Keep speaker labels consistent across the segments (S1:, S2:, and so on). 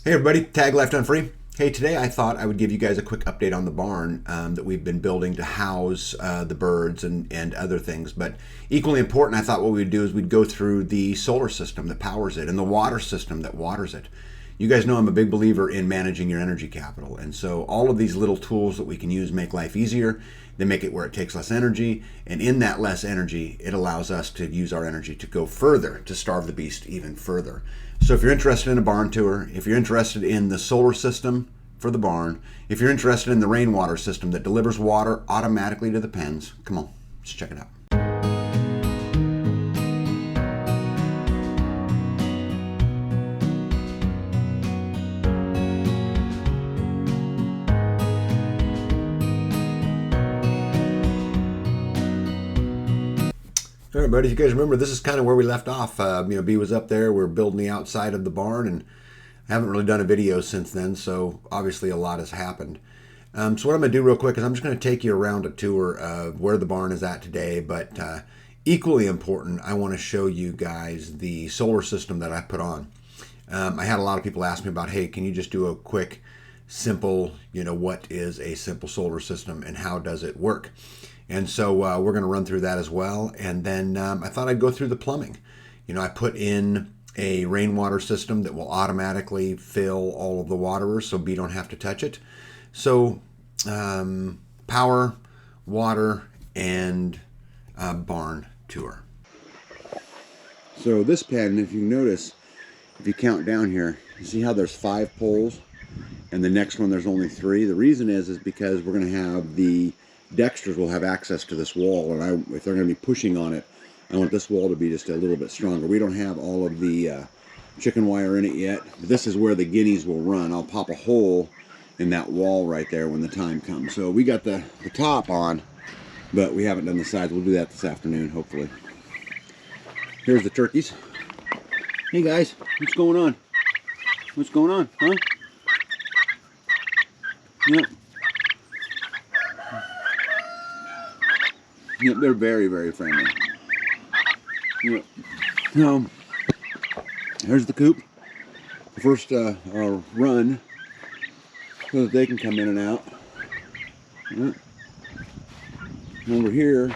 S1: Hey everybody, Tag Life Done Free. Hey, today I thought I would give you guys a quick update on the barn that we've been building to house the birds and other things. But equally important, I thought what we'd do is we'd go through the solar system that powers it and the water system that waters it. You guys know I'm a big believer in managing your energy capital. And so all of these little tools that we can use make life easier. They make it where it takes less energy. And in that less energy, it allows us to use our energy to go further, to starve the beast even further. So if you're interested in a barn tour, if you're interested in the solar system for the barn, if you're interested in the rainwater system that delivers water automatically to the pens, come on, let's check it out. All right, buddy, you guys remember this is kind of where we left off. B was up there. We're building the outside of the barn, and I haven't really done a video since then, so obviously a lot has happened. So what I'm going to do real quick is I'm just going to take you around a tour of where the barn is at today, but equally important, I want to show you guys the solar system that I put on. I had a lot of people ask me about, hey, can you just do a quick, simple, what is a simple solar system and how does it work? And so we're going to run through that as well. And then I thought I'd go through the plumbing. I put in a rainwater system that will automatically fill all of the waterers so we don't have to touch it. So power, water, and barn tour. So this pen, if you notice, if you count down here, you see how there's 5 poles and the next one there's only 3. The reason is because we're going to have the Dexters will have access to this wall, and if they're going to be pushing on it, I want this wall to be just a little bit stronger. We don't have all of the chicken wire in it yet. This is where the guineas will run. I'll pop a hole in that wall right there when the time comes. So we got the top on, but we haven't done the sides. We'll do that this afternoon, hopefully. Here's the turkeys. Hey guys, what's going on? What's going on, huh? Yep. Yep, they're very, very friendly. Yep. Now, here's the coop. The first run so that they can come in and out. Yep. Over here,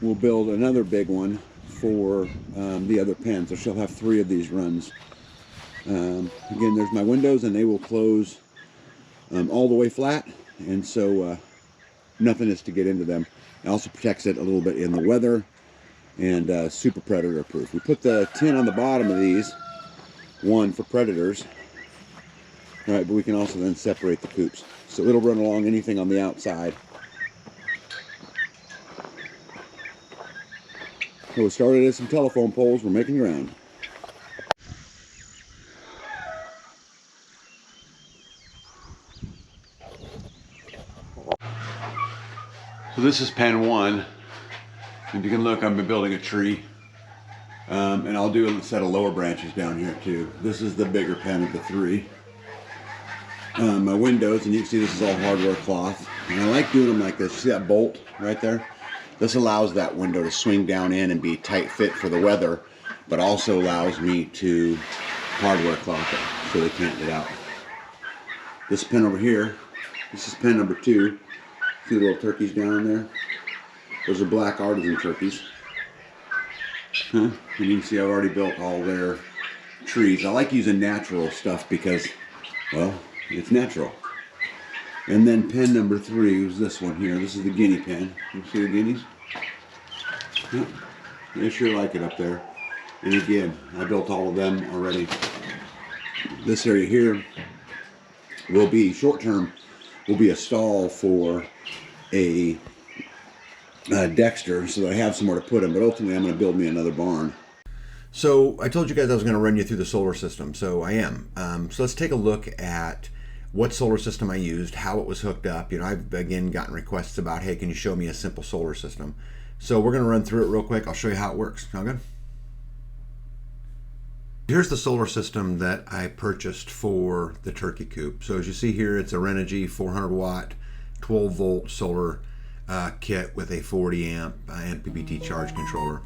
S1: we'll build another big one for the other pens. So she'll have 3 of these runs. Again, there's my windows, and they will close all the way flat, and so nothing is to get into them. It also protects it a little bit in the weather, and super predator proof. We put the tin on the bottom of these, one for predators, right? But we can also then separate the coops, so it'll run along anything on the outside. So we started at some telephone poles. We're making ground. So this is pen 1. If you can look, I've been building a tree. And I'll do a set of lower branches down here too. This is the bigger pen of the 3. My windows, and you can see this is all hardware cloth. And I like doing them like this. You see that bolt right there? This allows that window to swing down in and be tight fit for the weather, but also allows me to hardware cloth it so they can't get out. This pen over here, this is pen number 2. See the little turkeys down there? Those are black artisan turkeys. And you can see I've already built all their trees. I like using natural stuff because, well, it's natural. And then pen number 3 is this one here. This is the guinea pen. You see the guineas? Yep. They sure like it up there. And again, I built all of them already. This area here will be short term, will be a stall for a Dexter, so that I have somewhere to put them, but ultimately I'm going to build me another barn. So I told you guys I was going to run you through the solar system, so I am. So let's take a look at what solar system I used, how it was hooked up. I've again gotten requests about, hey, can you show me a simple solar system? So we're going to run through it real quick. I'll show you how it works. Sound good? Here's the solar system that I purchased for the turkey coop. So as you see here, it's a Renogy 400 watt 12 volt solar kit with a 40 amp MPPT charge controller.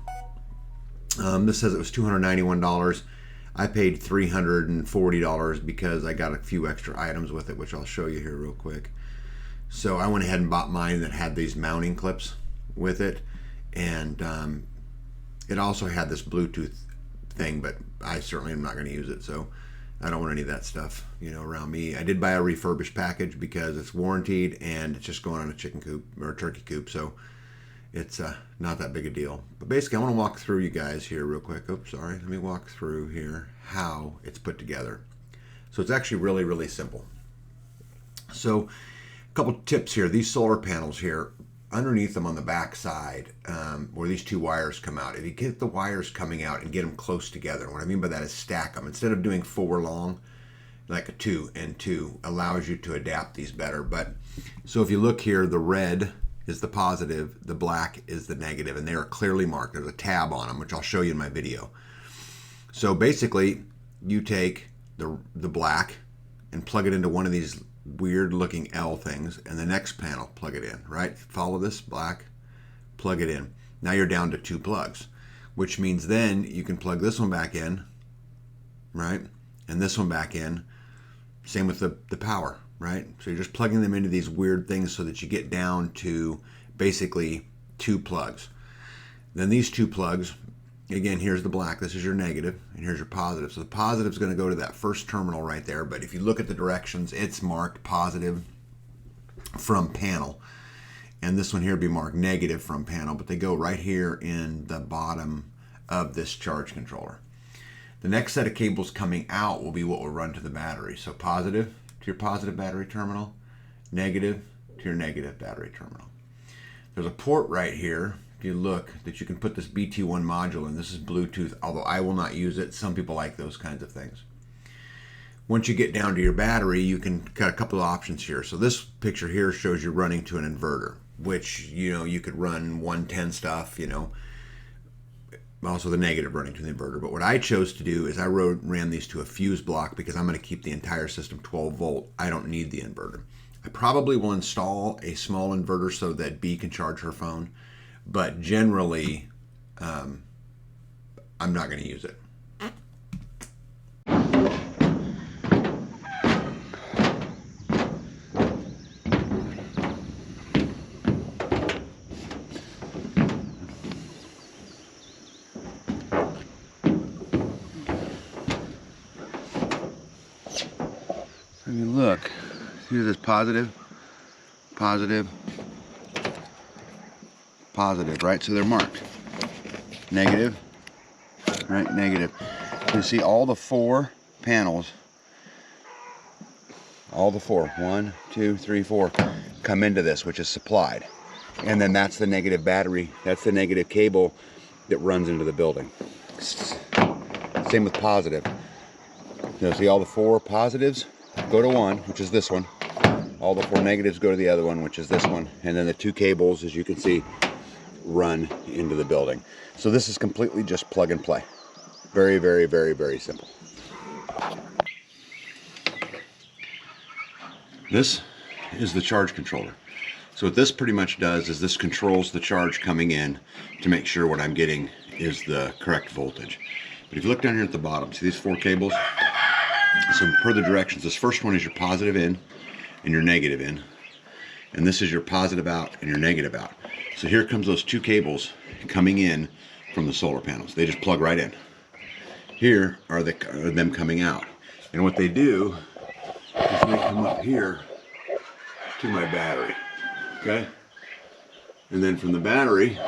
S1: This says it was $291. I paid $340 because I got a few extra items with it, which I'll show you here real quick. So I went ahead and bought mine that had these mounting clips with it, and it also had this Bluetooth thing, but I certainly am not going to use it, so I don't want any of that stuff, you know, around me. I did buy a refurbished package because it's warranted and it's just going on a chicken coop or a turkey coop, so it's not that big a deal. But basically, I want to walk through you guys here real quick. Oops, sorry. Let me walk through here how it's put together. So it's actually really, really simple. So a couple tips here. These solar panels here, underneath them on the back side, where these two wires come out, if you get the wires coming out and get them close together, what I mean by that is stack them. Instead of doing 4 long, like a 2 and 2, allows you to adapt these better. But so if you look here, the red is the positive, the black is the negative, and they are clearly marked. There's a tab on them, which I'll show you in my video. So basically, you take the black and plug it into one of these weird looking L things, and the next panel, plug it in, right? Follow this, black, plug it in. Now you're down to 2 plugs, which means then you can plug this one back in, right? And this one back in. Same with the power, right? So you're just plugging them into these weird things so that you get down to basically 2 plugs. Then these 2 plugs, again, here's the black, this is your negative, and here's your positive. So the positive is going to go to that first terminal right there, but if you look at the directions, it's marked positive from panel. And this one here would be marked negative from panel, but they go right here in the bottom of this charge controller. The next set of cables coming out will be what will run to the battery. So positive to your positive battery terminal, negative to your negative battery terminal. There's a port right here, if you look, that you can put this BT1 module in. This is Bluetooth, although I will not use it. Some people like those kinds of things. Once you get down to your battery, you can got a couple of options here. So this picture here shows you running to an inverter, which, you know, you could run 110 stuff, you know, also the negative running to the inverter. But what I chose to do is I ran these to a fuse block because I'm going to keep the entire system 12 volt. I don't need the inverter. I probably will install a small inverter so that B can charge her phone, but generally I'm not going to use it. I mean, look, here's this positive, positive, positive, right? So they're marked. Negative, right? Negative. You see all the 4 panels, all the 4, 1, 2, 3, 4, come into this, which is supplied. And then that's the negative battery, that's the negative cable that runs into the building. Same with positive. You know, see all the 4 positives go to one, which is this one. All the 4 negatives go to the other one, which is this one. And then the 2 cables, as you can see, run into the building. So this is completely just plug and play. Very, very, very, very simple. This is the charge controller. So what this pretty much does is this controls the charge coming in to make sure what I'm getting is the correct voltage. But if you look down here at the bottom, see these 4 cables? So per the directions, this first one is your positive in and your negative in. And this is your positive out and your negative out. So here comes those 2 cables coming in from the solar panels. They just plug right in. Here are them coming out. And what they do is they come up here to my battery. Okay? And then from the battery,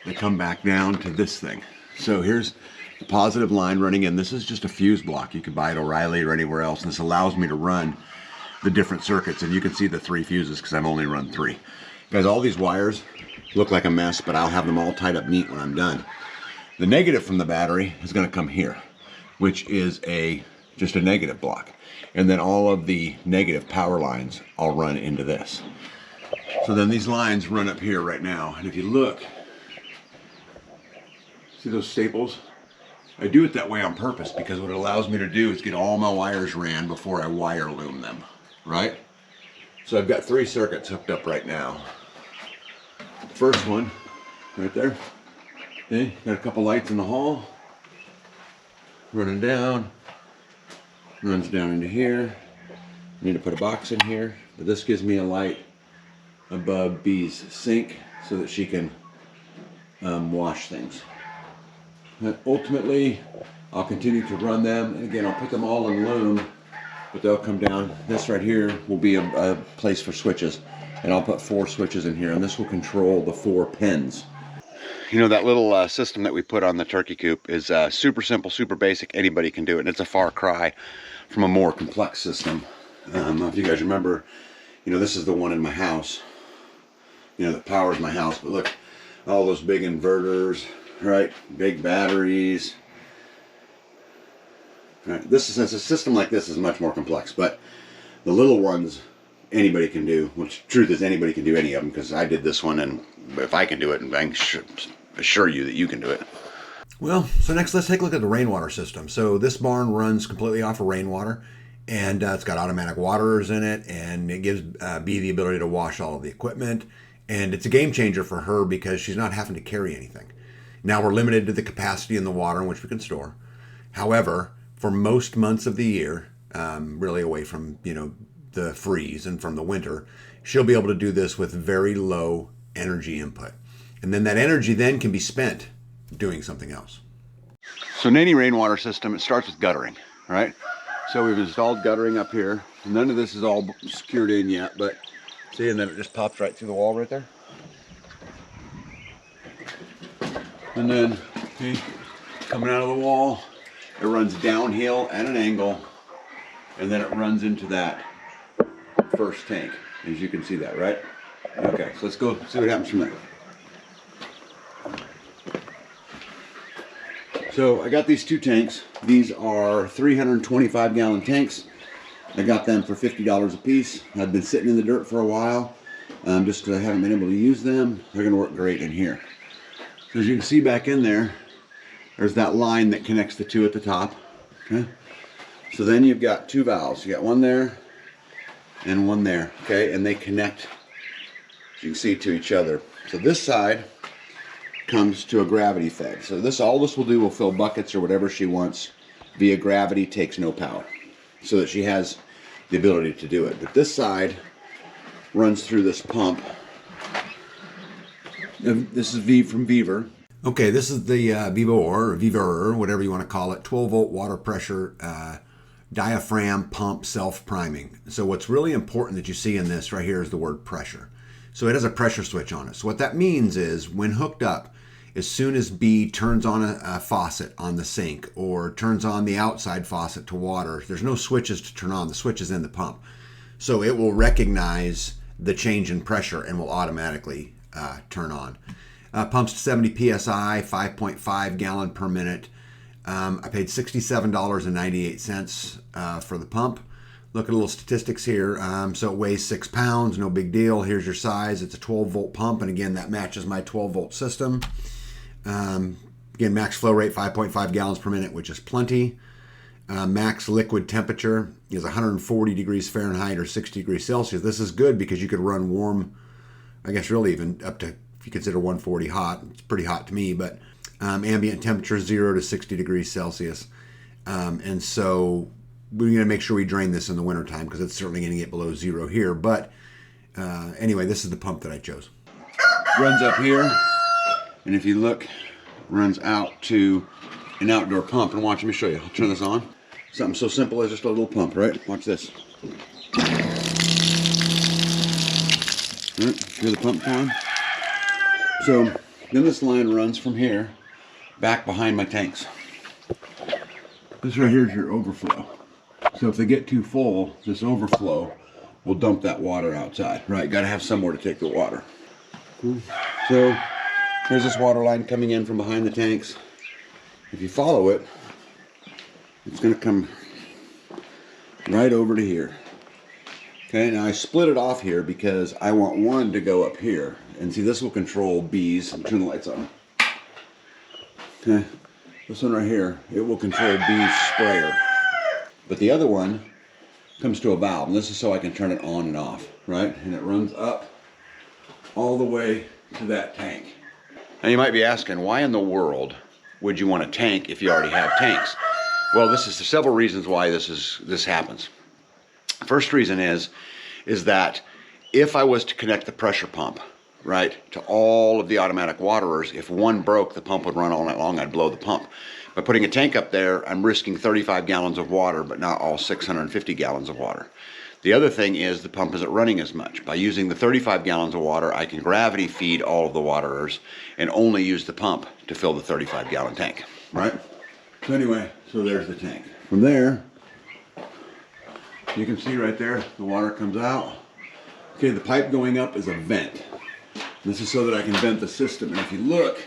S1: they come back down to this thing. So here's the positive line running in. This is just a fuse block. You can buy it at O'Reilly or anywhere else. And this allows me to run the different circuits. And you can see the 3 fuses because I've only run 3. Guys, all these wires look like a mess, but I'll have them all tied up neat when I'm done. The negative from the battery is going to come here, which is just a negative block. And then all of the negative power lines all run into this. So then these lines run up here right now. And if you look, see those staples? I do it that way on purpose because what it allows me to do is get all my wires ran before I wire loom them, right? So I've got 3 circuits hooked up right now. The first one, right there. Okay, got a couple lights in the hall. running down, runs down into here. I need to put a box in here, but this gives me a light above Bee's sink so that she can wash things. And ultimately, I'll continue to run them, and again, I'll put them all in loom, but they'll come down. This right here will be a place for switches, and I'll put 4 switches in here, and this will control the 4 pins. You know, that little system that we put on the turkey coop is super simple, super basic. Anybody can do it, and it's a far cry from a more complex system. I don't know if you guys remember, you know, this is the one in my house, you know, that powers my house, but look, all those big inverters, right, big batteries. Right. This is, a system like this is much more complex, but the little ones anybody can do. Which truth is, anybody can do any of them, because I did this one, and if I can do it, I can assure you that you can do it. Well, so next let's take a look at the rainwater system. So this barn runs completely off of rainwater, and it's got automatic waterers in it, and it gives Bee the ability to wash all of the equipment, and it's a game changer for her because she's not having to carry anything. Now we're limited to the capacity in the water in which we can store. However, for most months of the year, really away from, you know, the freeze and from the winter, she'll be able to do this with very low energy input. And then that energy then can be spent doing something else. So in any rainwater system, it starts with guttering, right? So we've installed guttering up here. None of this is all secured in yet, but see, and then it just pops right through the wall right there. And then, see, coming out of the wall, it runs downhill at an angle, and then it runs into that first tank, as you can see that, right? Okay, so let's go see what happens from there. So I got these 2 tanks. These are 325 gallon tanks. I got them for $50 a piece. I've been sitting in the dirt for a while, just because I haven't been able to use them. They're gonna work great in here. So as you can see back in there, there's that line that connects the 2 at the top. Okay. So then you've got 2 valves. You got one there and one there. Okay, and they connect, as you can see, to each other. So this side comes to a gravity fed. So this, all this will do will fill buckets or whatever she wants via gravity, takes no power, so that she has the ability to do it. But this side runs through this pump. This is from Beaver. Okay, this is the Vivo, whatever you want to call it, 12-volt water pressure diaphragm pump self-priming. So what's really important that you see in this right here is the word pressure. So it has a pressure switch on it. So what that means is when hooked up, as soon as Bee turns on a faucet on the sink or turns on the outside faucet to water, there's no switches to turn on. The switch is in the pump. So it will recognize the change in pressure and will automatically turn on. Pumps to 70 psi, 5.5 gallon per minute. I paid $67.98 for the pump. Look at a little statistics here. So it weighs 6 pounds, no big deal. Here's your size. It's a 12-volt pump, and again, that matches my 12-volt system. Again, max flow rate 5.5 gallons per minute, which is plenty. Max liquid temperature is 140 degrees Fahrenheit or 60 degrees Celsius. This is good because you could run warm, I guess really even up to, if you consider 140 hot, it's pretty hot to me, but ambient temperature 0 to 60 degrees Celsius. And so we're going to make sure we drain this in the wintertime because it's certainly going to get below 0 here. But anyway, this is the pump that I chose. Runs up here, and if you look, runs out to an outdoor pump. And watch, let me show you. I'll turn this on. Something so simple as just a little pump, right? Watch this. All right, hear the pump time? So then this line runs from here back behind my tanks. This right here is your overflow. So if they get too full, this overflow will dump that water outside, right? Got to have somewhere to take the water. So there's this water line coming in from behind the tanks. If you follow it, it's going to come right over to here. Okay, now I split it off here because I want one to go up here. And see, this will control bees. Turn the lights on. Okay, this one right here, it will control bees sprayer. But the other one comes to a valve, and this is so I can turn it on and off, right? And it runs up all the way to that tank. Now you might be asking, why in the world would you want a tank if you already have tanks? Well, this is several reasons why this happens. First reason is that if I was to connect the pressure pump, right, to all of the automatic waterers, if one broke, the pump would run all night long, I'd blow the pump. By putting a tank up there, I'm risking 35 gallons of water, but not all 650 gallons of water. The other thing is the pump isn't running as much. By using the 35 gallons of water, I can gravity feed all of the waterers and only use the pump to fill the 35-gallon tank, right? So anyway, so there's the tank. From there, you can see right there, the water comes out. Okay, the pipe going up is a vent. This is so that I can vent the system. And if you look,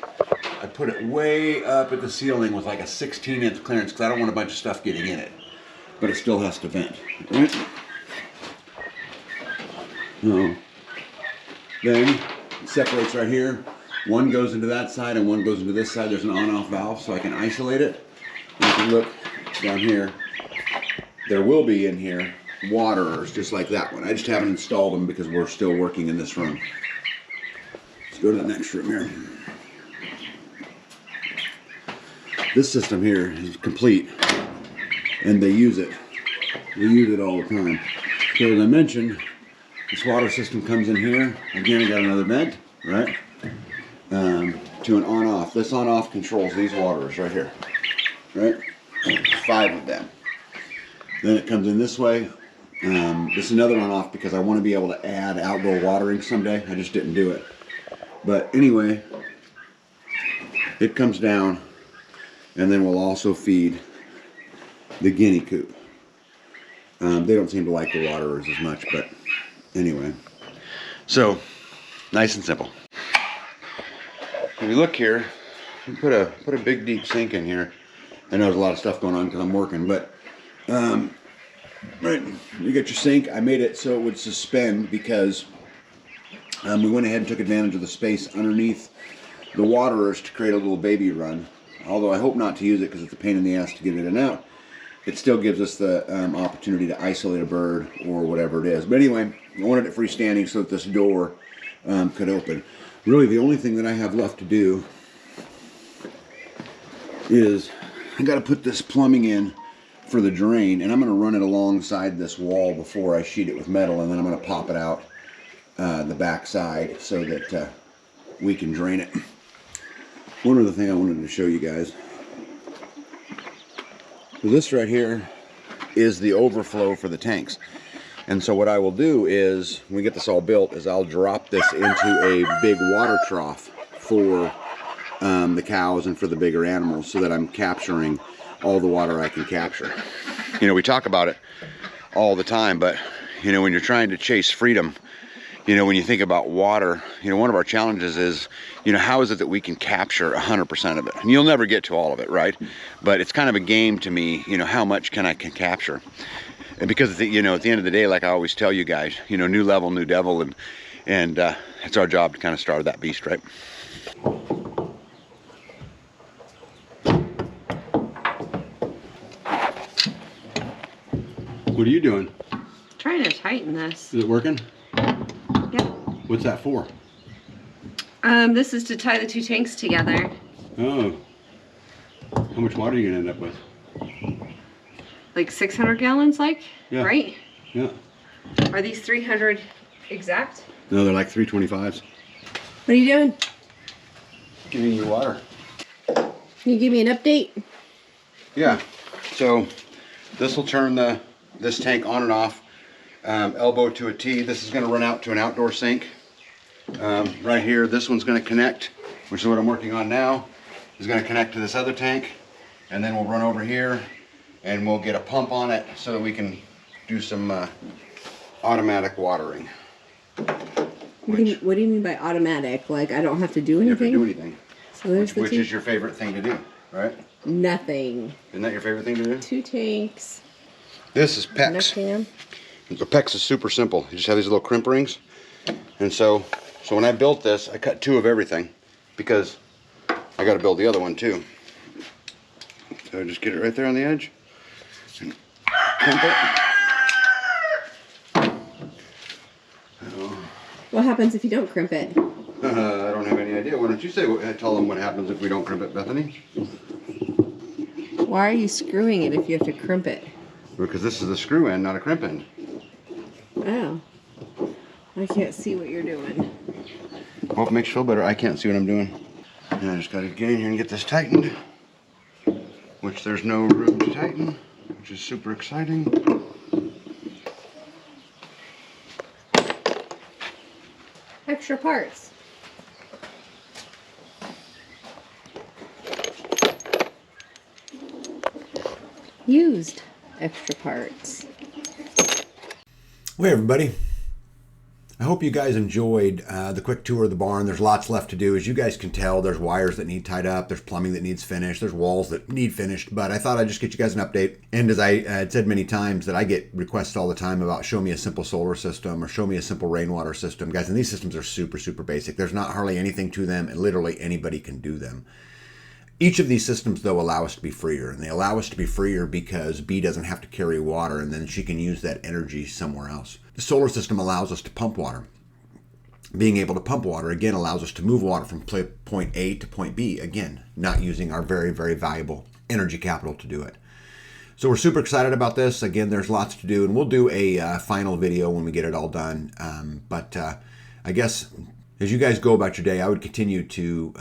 S1: I put it way up at the ceiling with like a 16-inch clearance because I don't want a bunch of stuff getting in it. But it still has to vent, right? No. Then it separates right here. One goes into that side and one goes into this side. There's an on-off valve so I can isolate it. And if you look down here, there will be in here waterers just like that one. I just haven't installed them because we're still working in this room. Let's go to the next room here. This system here is complete and they use it. They use it all the time. So as I mentioned, this water system comes in here. Again, I got another vent, right? To an on-off. This on-off controls these waterers right here, right? 5 of them. Then it comes in this way. This is another on-off because I want to be able to add outdoor watering someday. I just didn't do it. But anyway, it comes down and then we'll also feed the guinea coop. They don't seem to like the waterers as much, but anyway. So, nice and simple. If you look here, you put a big deep sink in here. I know there's a lot of stuff going on because I'm working, but right, you get your sink. I made it so it would suspend because we went ahead and took advantage of the space underneath the waterers to create a little baby run. Although I hope not to use it because it's a pain in the ass to get in and out. It still gives us the opportunity to isolate a bird or whatever it is. But anyway, I wanted it freestanding so that this door could open. Really, the only thing that I have left to do is I got to put this plumbing in for the drain, and I'm going to run it alongside this wall before I sheet it with metal, and then I'm going to pop it out the back side so that we can drain it. One other thing I wanted to show you guys. So this right here is the overflow for the tanks. And so what I will do is, when we get this all built, is I'll drop this into a big water trough for the cows and for the bigger animals so that I'm capturing all the water I can capture. You know, we talk about it all the time, but, you know, when you're trying to chase freedom, you know, when you think about water, you know, one of our challenges is, you know, how is it that we can capture 100% of it? And you'll never get to all of it, right? But it's kind of a game to me, you know, how much can I capture? And because, you know, at the end of the day, like I always tell you guys, you know, new level, new devil, and it's our job to kind of starve that beast, right? What are you doing?
S2: Trying to tighten this.
S1: Is it working?
S2: Yep.
S1: What's that for?
S2: This is to tie the 2 tanks together.
S1: Oh. How much water are you going to end up with?
S2: Like 600 gallons, like?
S1: Yeah.
S2: Right?
S1: Yeah.
S2: Are these 300 exact?
S1: No, they're like 325s.
S3: What are you doing?
S1: Giving you water.
S3: Can you give me an update?
S1: Yeah. So this will turn this tank on and off, elbow to a T. This is going to run out to an outdoor sink. Right here, this one's going to connect, which is what I'm working on now. Is going to connect to this other tank, and then we'll run over here, and we'll get a pump on it so that we can do some automatic watering.
S3: What do you mean by automatic? Like I don't have to do
S1: You don't have to
S3: anything?
S1: do anything.
S3: So there's
S1: Which is your favorite thing to do, right?
S3: Nothing.
S1: Isn't that your favorite thing to do?
S3: 2 tanks.
S1: This is PEX.
S3: Enough cam.
S1: The PEX is super simple. You just have these little crimp rings. And so when I built this, I cut 2 of everything because I got to build the other one too. So just get it right there on the edge. And crimp it.
S3: What happens if you don't crimp it?
S1: I don't have any idea. Why don't you tell them what happens if we don't crimp it, Bethany?
S3: Why are you screwing it if you have to crimp it?
S1: Because this is a screw end, not a crimp end.
S3: Oh. I can't see what you're doing.
S1: Well, if it makes you feel better, I can't see what I'm doing. And I just got to get in here and get this tightened, which there's no room to tighten, which is super exciting.
S3: Extra parts. Used extra parts.
S1: Well, hey everybody. I hope you guys enjoyed the quick tour of the barn. There's lots left to do. As you guys can tell, there's wires that need tied up. There's plumbing that needs finished. There's walls that need finished. But I thought I'd just get you guys an update. And as I had said many times, that I get requests all the time about show me a simple solar system or show me a simple rainwater system. Guys, and these systems are super, super basic. There's not hardly anything to them, and literally anybody can do them. Each of these systems, though, allow us to be freer. And they allow us to be freer because Bee doesn't have to carry water, and then she can use that energy somewhere else. The solar system allows us to pump water. Being able to pump water, again, allows us to move water from point A to point B, again, not using our very, very valuable energy capital to do it. So we're super excited about this. Again, there's lots to do, and we'll do a final video when we get it all done. But I guess as you guys go about your day, I would continue to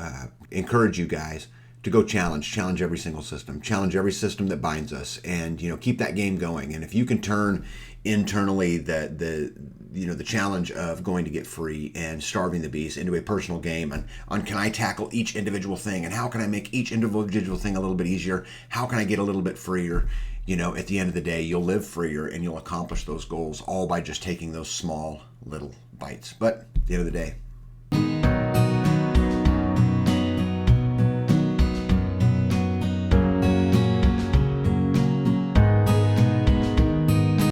S1: encourage you guys to go challenge every single system, challenge every system that binds us, and keep that game going. And if you can turn internally the challenge of going to get free and starving the bees into a personal game on can I tackle each individual thing, and how can I make each individual thing a little bit easier, how can I get a little bit freer, at the end of the day, you'll live freer and you'll accomplish those goals all by just taking those small little bites. But at the end of the day,